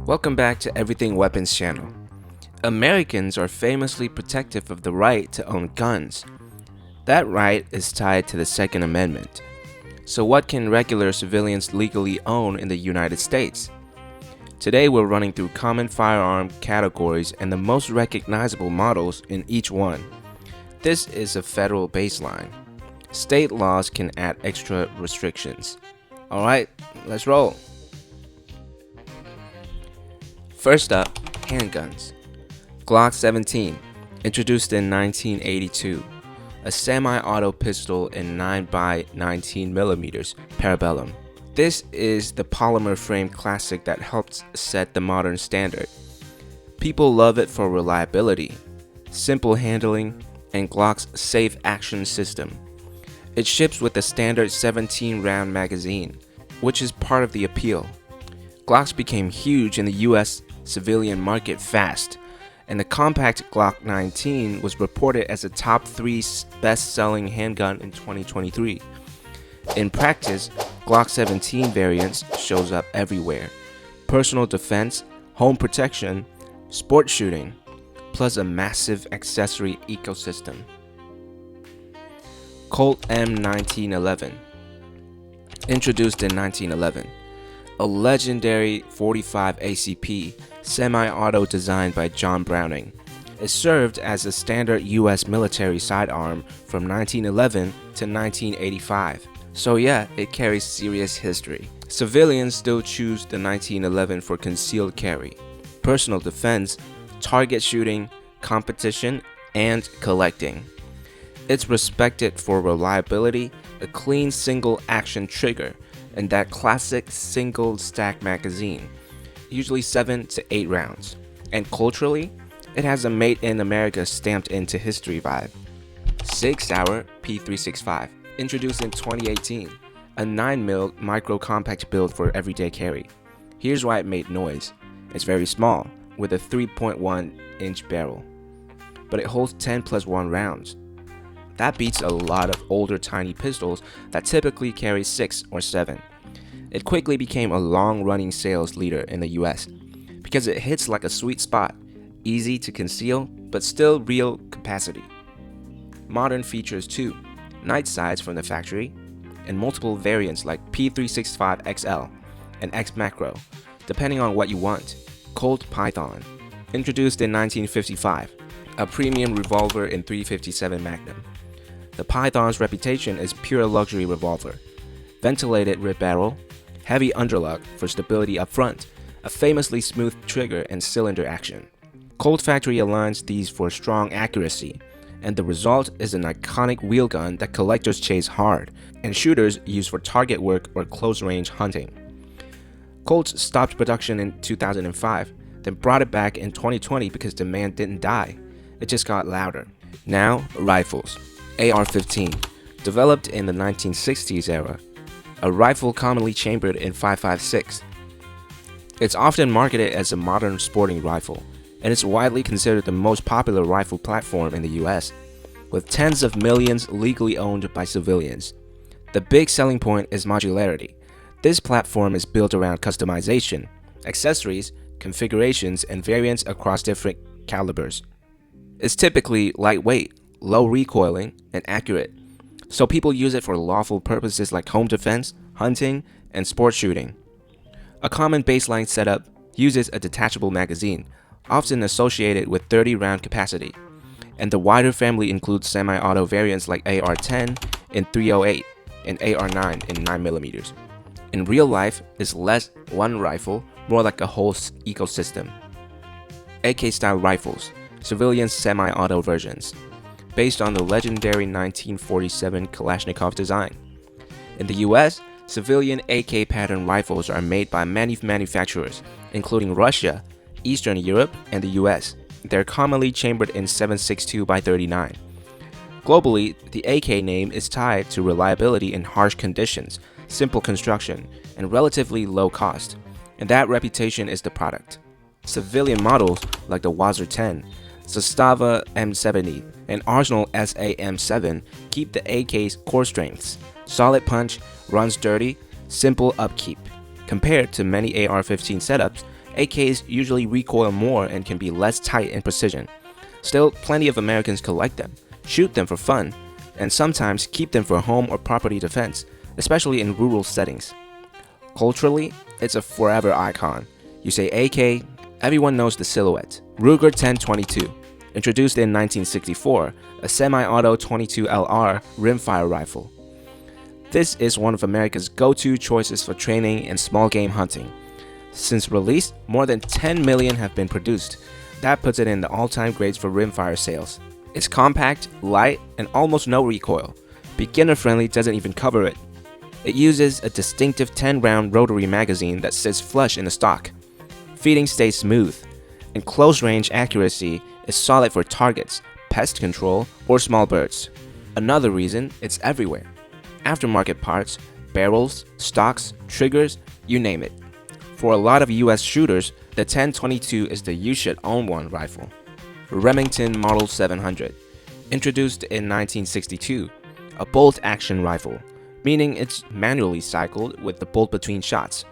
Welcome back to Everything Weapons channel. Americans are famously protective of the right to own guns. That right is tied to the Second Amendment. So what can regular civilians legally own in the United States? Today we're running through common firearm categories and the most recognizable models in each one. This is a federal baseline. State laws can add extra restrictions. Alright, let's roll. First up, handguns. Glock 17, introduced in 1982, a semi-auto pistol in 9x19mm parabellum. This is the polymer frame classic that helped set the modern standard. People love it for reliability, simple handling, and Glock's safe action system. It ships with a standard 17-round magazine, which is part of the appeal. Glocks became huge in the US civilian market fast, and the compact Glock 19 was reported as a top 3 best-selling handgun in 2023. In practice, Glock 17 variants shows up everywhere. Personal defense, home protection, sport shooting, plus a massive accessory ecosystem. Colt M1911, introduced in 1911. A legendary .45 ACP semi-auto designed by John Browning. It served as a standard US military sidearm from 1911 to 1985. So yeah, it carries serious history. Civilians still choose the 1911 for concealed carry, personal defense, target shooting, competition, and collecting. It's respected for reliability, a clean single action trigger, and that classic single stack magazine, usually 7 to 8 rounds. And culturally, it has a Made in America stamped into history vibe. SIG Sauer P365, introduced in 2018, a 9mm micro compact build for everyday carry. Here's why it made noise. It's very small, with a 3.1-inch barrel, but it holds 10+1 rounds. That beats a lot of older tiny pistols that typically carry 6 or 7. It quickly became a long-running sales leader in the US because it hits like a sweet spot, easy to conceal but still real capacity. Modern features too, night sights from the factory, and multiple variants like P365 XL and X Macro, depending on what you want. Colt Python, introduced in 1955, a premium revolver in .357 Magnum. The Python's reputation is pure luxury revolver. Ventilated rear barrel, heavy underlock for stability up front, a famously smooth trigger and cylinder action. Colt Factory aligns these for strong accuracy, and the result is an iconic wheel gun that collectors chase hard, and shooters use for target work or close-range hunting. Colt stopped production in 2005, then brought it back in 2020 because demand didn't die. It just got louder. Now, rifles. AR-15, developed in the 1960s era, a rifle commonly chambered in .556. It's often marketed as a modern sporting rifle, and it's widely considered the most popular rifle platform in the US, with tens of millions legally owned by civilians. The big selling point is modularity. This platform is built around customization, accessories, configurations, and variants across different calibers. It's typically lightweight, low recoiling, and accurate, so people use it for lawful purposes like home defense, hunting, and sport shooting. A common baseline setup uses a detachable magazine, often associated with 30-round capacity, and the wider family includes semi-auto variants like AR-10 in .308 and AR-9 in 9mm. In real life, it's less one rifle, more like a whole ecosystem. AK-style rifles, civilian semi-auto versions, based on the legendary 1947 Kalashnikov design. In the US, civilian AK pattern rifles are made by many manufacturers, including Russia, Eastern Europe, and the US. They're commonly chambered in .762x39. Globally, the AK name is tied to reliability in harsh conditions, simple construction, and relatively low cost, and that reputation is the product. Civilian models like the Wazir 10, Zastava M70, and Arsenal SAM7 keep the AK's core strengths: solid punch, runs dirty, simple upkeep. Compared to many AR-15 setups, AKs usually recoil more and can be less tight in precision. Still, plenty of Americans collect them, shoot them for fun, and sometimes keep them for home or property defense, especially in rural settings. Culturally, it's a forever icon. You say AK, everyone knows the silhouette. Ruger 1022, introduced in 1964, a semi-auto 22LR rimfire rifle. This is one of America's go-to choices for training and small game hunting. Since release, more than 10 million have been produced. That puts it in the all-time grades for rimfire sales. It's compact, light, and almost no recoil. Beginner-friendly doesn't even cover it. It uses a distinctive 10-round rotary magazine that sits flush in the stock. Feeding stays smooth, and close-range accuracy is solid for targets, pest control, or small birds. Another reason, it's everywhere. Aftermarket parts, barrels, stocks, triggers, you name it. For a lot of US shooters, the 1022 is the you-should-own-one rifle. Remington Model 700, introduced in 1962, a bolt-action rifle, meaning it's manually cycled with the bolt between shots.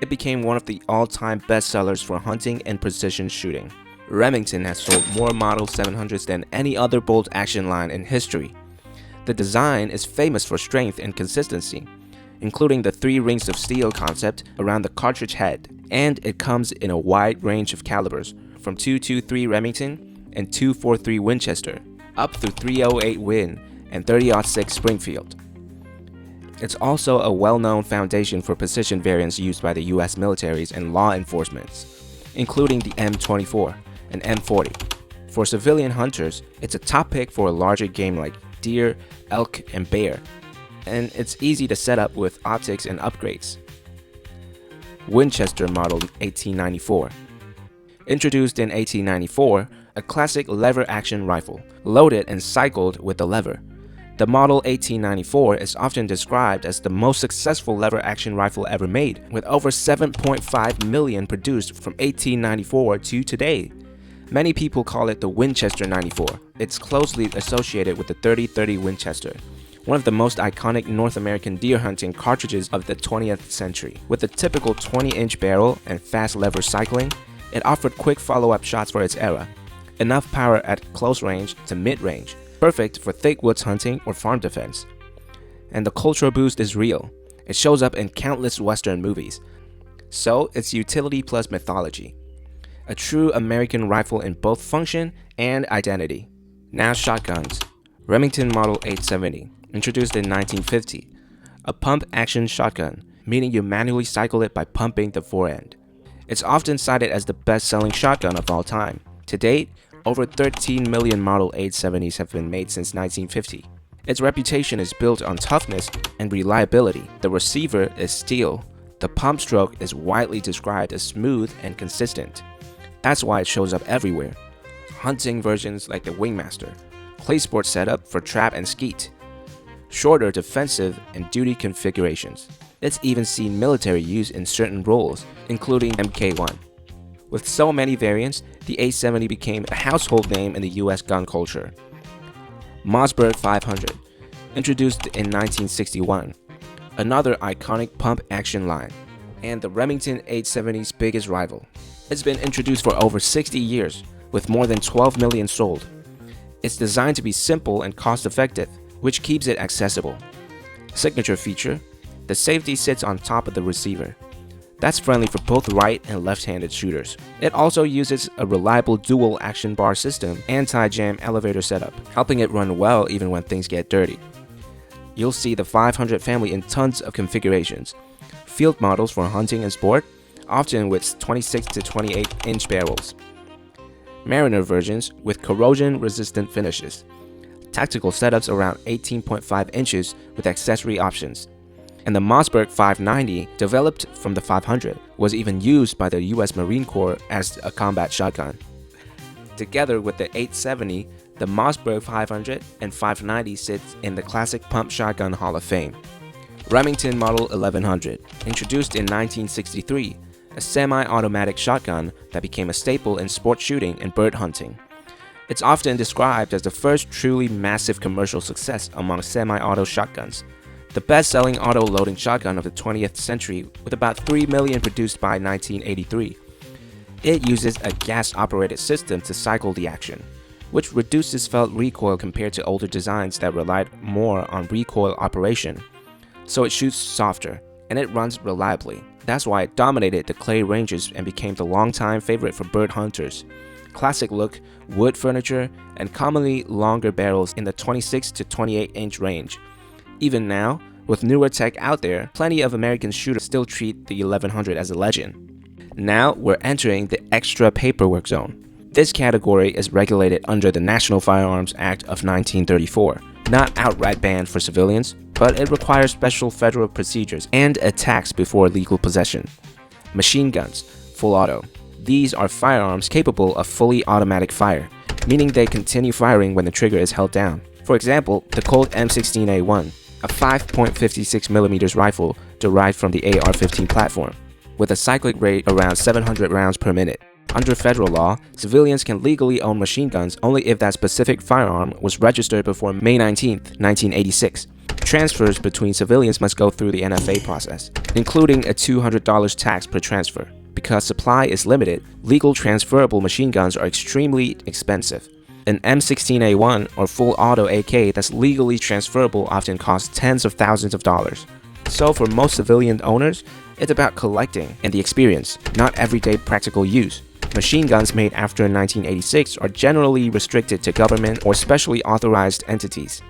It became one of the all-time bestsellers for hunting and precision shooting. Remington has sold more Model 700s than any other bolt-action line in history. The design is famous for strength and consistency, including the 3 rings of steel concept around the cartridge head, and it comes in a wide range of calibers, from .223 Remington and .243 Winchester, up through .308 Win and .30-06 Springfield. It's also a well-known foundation for precision variants used by the US militaries and law enforcement, including the M24 and M40. For civilian hunters, it's a top pick for a larger game like deer, elk, and bear, and it's easy to set up with optics and upgrades. Winchester Model 1894. Introduced in 1894, a classic lever-action rifle, loaded and cycled with the lever. The Model 1894 is often described as the most successful lever-action rifle ever made, with over 7.5 million produced from 1894 to today. Many people call it the Winchester 94. It's closely associated with the 30-30 Winchester, one of the most iconic North American deer hunting cartridges of the 20th century. With a typical 20-inch barrel and fast lever cycling, it offered quick follow-up shots for its era. Enough power at close range to mid-range, perfect for thick woods hunting or farm defense. And the cultural boost is real. It shows up in countless Western movies. So it's utility plus mythology. A true American rifle in both function and identity. Now shotguns. Remington Model 870, introduced in 1950. A pump-action shotgun, meaning you manually cycle it by pumping the forend. It's often cited as the best-selling shotgun of all time. To date, over 13 million Model 870s have been made since 1950. Its reputation is built on toughness and reliability. The receiver is steel. The pump stroke is widely described as smooth and consistent. That's why it shows up everywhere. Hunting versions like the Wingmaster, clay sport setup for trap and skeet, shorter defensive and duty configurations. It's even seen military use in certain roles, including Mk1. With so many variants, the 870 became a household name in the US gun culture. Mossberg 500, introduced in 1961, another iconic pump-action line, and the Remington 870's biggest rival. It's been introduced for over 60 years, with more than 12 million sold. It's designed to be simple and cost-effective, which keeps it accessible. Signature feature: the safety sits on top of the receiver. That's friendly for both right and left-handed shooters. It also uses a reliable dual action bar system, anti-jam elevator setup, helping it run well even when things get dirty. You'll see the 500 family in tons of configurations. Field models for hunting and sport, often with 26 to 28 inch barrels. Mariner versions with corrosion-resistant finishes. Tactical setups around 18.5 inches with accessory options. And the Mossberg 590, developed from the 500, was even used by the US Marine Corps as a combat shotgun. Together with the 870, the Mossberg 500 and 590 sits in the Classic Pump Shotgun Hall of Fame. Remington Model 1100, introduced in 1963, a semi-automatic shotgun that became a staple in sport shooting and bird hunting. It's often described as the first truly massive commercial success among semi-auto shotguns. The best-selling auto-loading shotgun of the 20th century, with about 3 million produced by 1983. It uses a gas-operated system to cycle the action, which reduces felt recoil compared to older designs that relied more on recoil operation. So it shoots softer, and it runs reliably. That's why it dominated the clay ranges and became the longtime favorite for bird hunters. Classic look, wood furniture, and commonly longer barrels in the 26 to 28 inch range. Even now, with newer tech out there, plenty of American shooters still treat the 1100 as a legend. Now we're entering the extra paperwork zone. This category is regulated under the National Firearms Act of 1934, not outright banned for civilians, but it requires special federal procedures and a tax before legal possession. Machine guns, full auto. These are firearms capable of fully automatic fire, meaning they continue firing when the trigger is held down. For example, the Colt M1911, a 5.56mm rifle derived from the AR-15 platform, with a cyclic rate around 700 rounds per minute. Under federal law, civilians can legally own machine guns only if that specific firearm was registered before May 19, 1986. Transfers between civilians must go through the NFA process, including a $200 tax per transfer. Because supply is limited, legal transferable machine guns are extremely expensive. An M16A1 or full auto AK that's legally transferable often costs tens of thousands of dollars. So for most civilian owners, it's about collecting and the experience, not everyday practical use. Machine guns made after 1986 are generally restricted to government or specially authorized entities.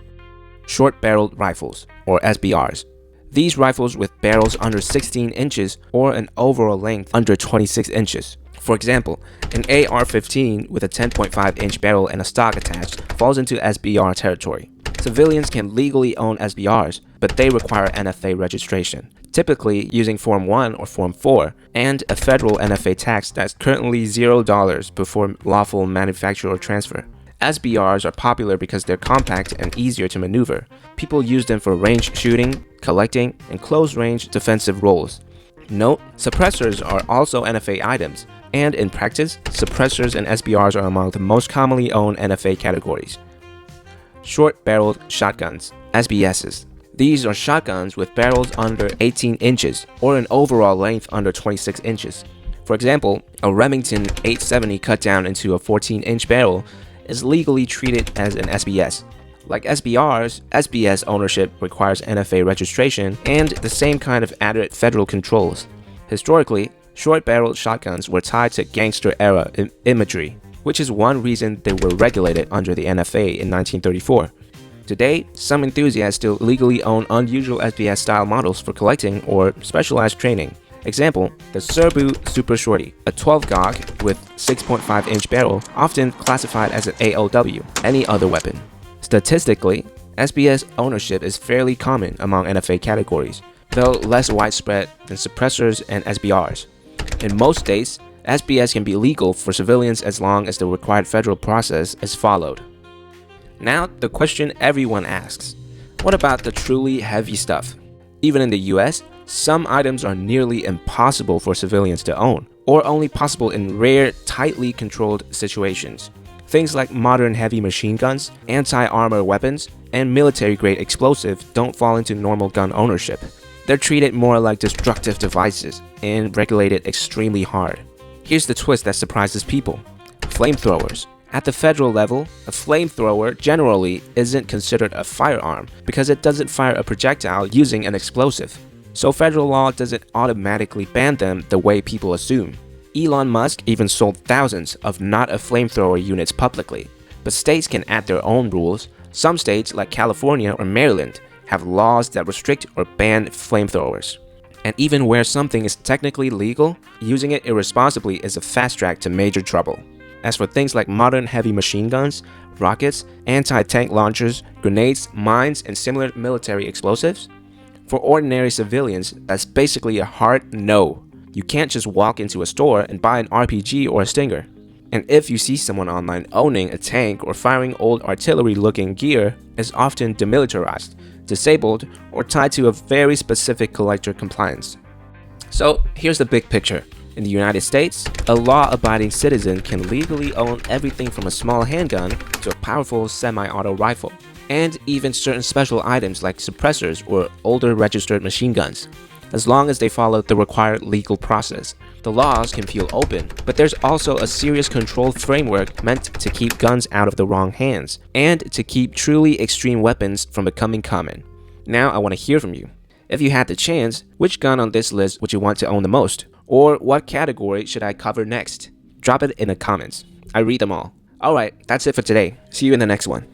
Short-barreled rifles, or SBRs. These rifles with barrels under 16 inches or an overall length under 26 inches. For example, an AR-15 with a 10.5-inch barrel and a stock attached falls into SBR territory. Civilians can legally own SBRs, but they require NFA registration, typically using Form 1 or Form 4, and a federal NFA tax that's currently $0 before lawful manufacture or transfer. SBRs are popular because they're compact and easier to maneuver. People use them for range shooting, collecting, and close-range defensive roles. Note, suppressors are also NFA items, and in practice, suppressors and SBRs are among the most commonly owned NFA categories. Short-barreled shotguns, SBSs. These are shotguns with barrels under 18 inches or an overall length under 26 inches. For example, a Remington 870 cut down into a 14-inch barrel is legally treated as an SBS. Like SBRs, SBS ownership requires NFA registration and the same kind of added federal controls. Historically, short-barreled shotguns were tied to gangster-era imagery, which is one reason they were regulated under the NFA in 1934. Today, some enthusiasts still legally own unusual SBS-style models for collecting or specialized training. Example, the Serbu Super Shorty, a 12 Glock with 6.5-inch barrel, often classified as an AOW, any other weapon. Statistically, SBS ownership is fairly common among NFA categories, though less widespread than suppressors and SBRs. In most states, SBS can be legal for civilians as long as the required federal process is followed. Now, the question everyone asks, what about the truly heavy stuff? Even in the US, some items are nearly impossible for civilians to own, or only possible in rare, tightly controlled situations. Things like modern heavy machine guns, anti-armor weapons, and military-grade explosives don't fall into normal gun ownership. They're treated more like destructive devices and regulated extremely hard. Here's the twist that surprises people. Flamethrowers. At the federal level, a flamethrower generally isn't considered a firearm because it doesn't fire a projectile using an explosive. So federal law doesn't automatically ban them the way people assume. Elon Musk even sold thousands of not-a-flamethrower units publicly. But states can add their own rules. Some states, like California or Maryland, have laws that restrict or ban flamethrowers. And even where something is technically legal, using it irresponsibly is a fast track to major trouble. As for things like modern heavy machine guns, rockets, anti-tank launchers, grenades, mines, and similar military explosives, for ordinary civilians, that's basically a hard no. You can't just walk into a store and buy an RPG or a Stinger. And if you see someone online owning a tank or firing old artillery-looking gear, it's often demilitarized, disabled, or tied to a very specific collector compliance. So here's the big picture. In the United States, a law-abiding citizen can legally own everything from a small handgun to a powerful semi-auto rifle, and even certain special items like suppressors or older registered machine guns, as long as they follow the required legal process. The laws can feel open, but there's also a serious control framework meant to keep guns out of the wrong hands, and to keep truly extreme weapons from becoming common. Now I want to hear from you. If you had the chance, which gun on this list would you want to own the most? Or what category should I cover next? Drop it in the comments. I read them all. Alright, that's it for today. See you in the next one.